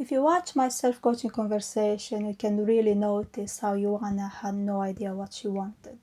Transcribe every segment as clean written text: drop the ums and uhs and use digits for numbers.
If you watch my self-coaching conversation, you can really notice how Ioana had no idea what she wanted.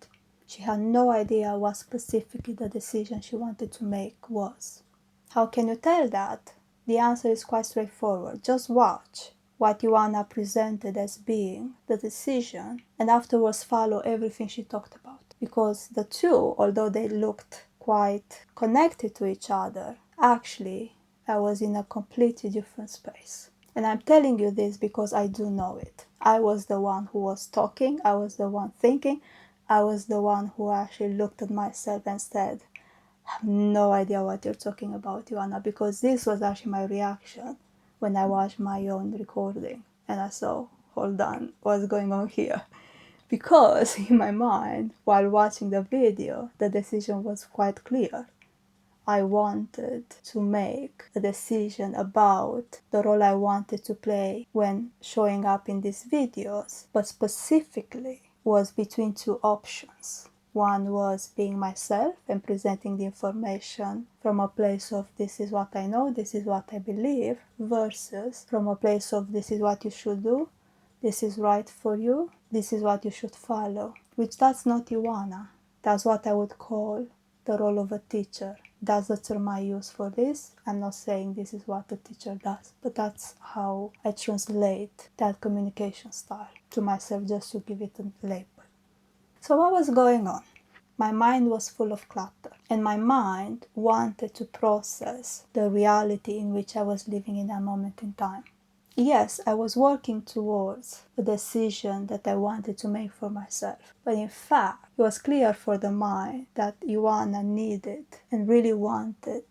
She had no idea what specifically the decision she wanted to make was. How can you tell that? The answer is quite straightforward. Just watch what Ioana presented as being the decision and afterwards follow everything she talked about. Because the two, although they looked quite connected to each other, actually I was in a completely different space. And I'm telling you this because I do know it. I was the one who was talking, I was the one thinking, I was the one who actually looked at myself and said, I have no idea what you're talking about, Ioana, because this was actually my reaction when I watched my own recording. And I saw, hold on, what's going on here? Because in my mind, while watching the video, the decision was quite clear. I wanted to make a decision about the role I wanted to play when showing up in these videos, but specifically was between two options. One was being myself and presenting the information from a place of this is what I know, this is what I believe, versus from a place of this is what you should do, this is right for you, this is what you should follow, which that's not Ioana. That's what I would call the role of a teacher. That's the term I use for this. I'm not saying this is what a teacher does, but that's how I translate that communication style to myself, just to give it a label. So what was going on? My mind was full of clutter, and my mind wanted to process the reality in which I was living in that moment in time. Yes, I was working towards a decision that I wanted to make for myself. But in fact, it was clear for the mind that Ioana needed and really wanted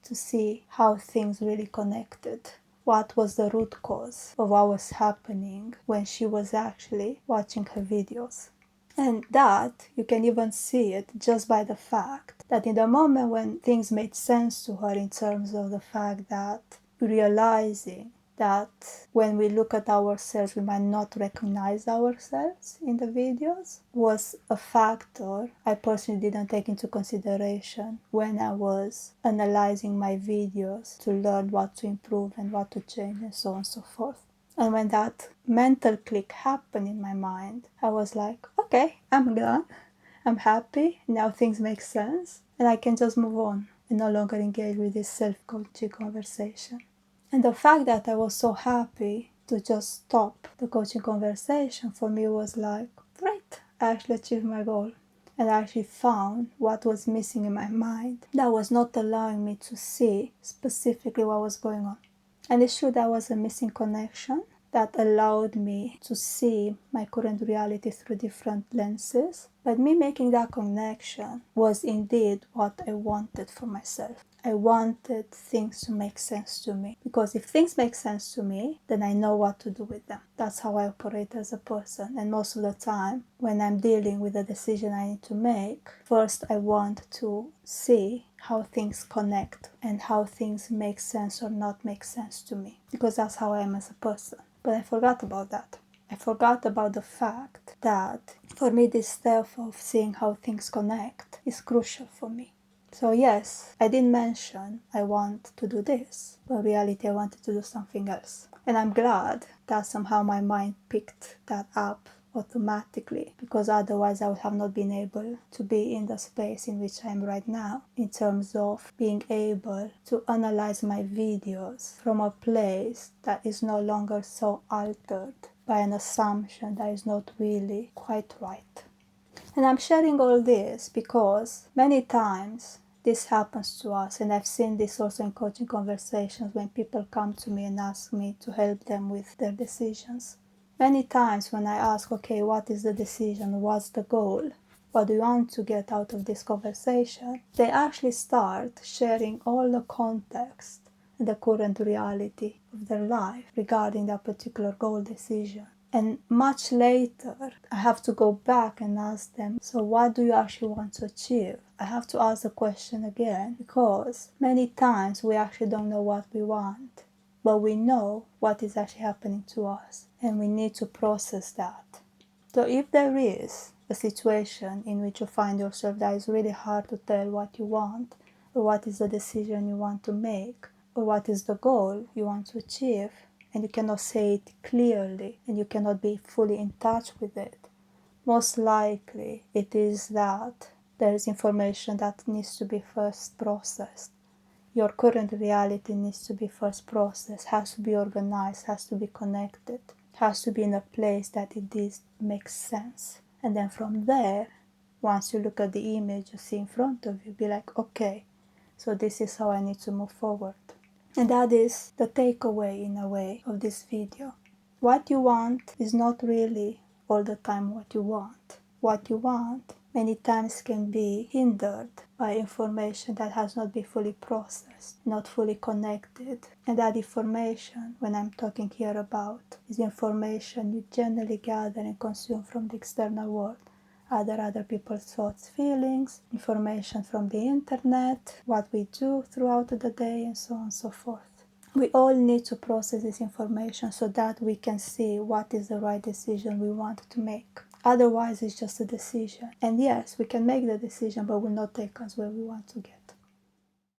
to see how things really connected. What was the root cause of what was happening when she was actually watching her videos. And that, you can even see it just by the fact that in the moment when things made sense to her in terms of the fact that realizing that when we look at ourselves, we might not recognize ourselves in the videos, was a factor I personally didn't take into consideration when I was analyzing my videos to learn what to improve and what to change and so on and so forth. And when that mental click happened in my mind, I was like, okay, I'm done. I'm happy. Now things make sense. And I can just move on and no longer engage with this self-coaching conversation. And the fact that I was so happy to just stop the coaching conversation for me was like, great, I actually achieved my goal. And I actually found what was missing in my mind that was not allowing me to see specifically what was going on. And it's true that was a missing connection that allowed me to see my current reality through different lenses. But me making that connection was indeed what I wanted for myself. I wanted things to make sense to me. Because if things make sense to me, then I know what to do with them. That's how I operate as a person. And most of the time, when I'm dealing with a decision I need to make, first I want to see how things connect and how things make sense or not make sense to me. Because that's how I am as a person. But I forgot about that. I forgot about the fact that for me this step of seeing how things connect is crucial for me. So yes, I did mention I want to do this, but in reality I wanted to do something else. And I'm glad that somehow my mind picked that up automatically, because otherwise I would have not been able to be in the space in which I am right now, in terms of being able to analyze my videos from a place that is no longer so altered by an assumption that is not really quite right. And I'm sharing all this because many times this happens to us, and I've seen this also in coaching conversations when people come to me and ask me to help them with their decisions. Many times when I ask, okay, what is the decision? What's the goal? What do you want to get out of this conversation? They actually start sharing all the context and the current reality of their life regarding that particular goal decision. And much later, I have to go back and ask them, so what do you actually want to achieve? I have to ask the question again, because many times we actually don't know what we want, but we know what is actually happening to us, and we need to process that. So if there is a situation in which you find yourself that is really hard to tell what you want, or what is the decision you want to make, or what is the goal you want to achieve, and you cannot say it clearly and you cannot be fully in touch with it, most likely it is that there is information that needs to be first processed. Your current reality needs to be first processed, has to be organized, has to be connected, has to be in a place that makes sense. And then from there, once you look at the image you see in front of you, be like, okay, so this is how I need to move forward. And that is the takeaway, in a way, of this video. What you want is not really all the time what you want. What you want many times can be hindered by information that has not been fully processed, not fully connected. And that information, when I'm talking here about, is information you generally gather and consume from the external world. Other people's thoughts, feelings, information from the internet, what we do throughout the day, and so on and so forth. We all need to process this information so that we can see what is the right decision we want to make. Otherwise, it's just a decision. And yes, we can make the decision, but will not take us where we want to get.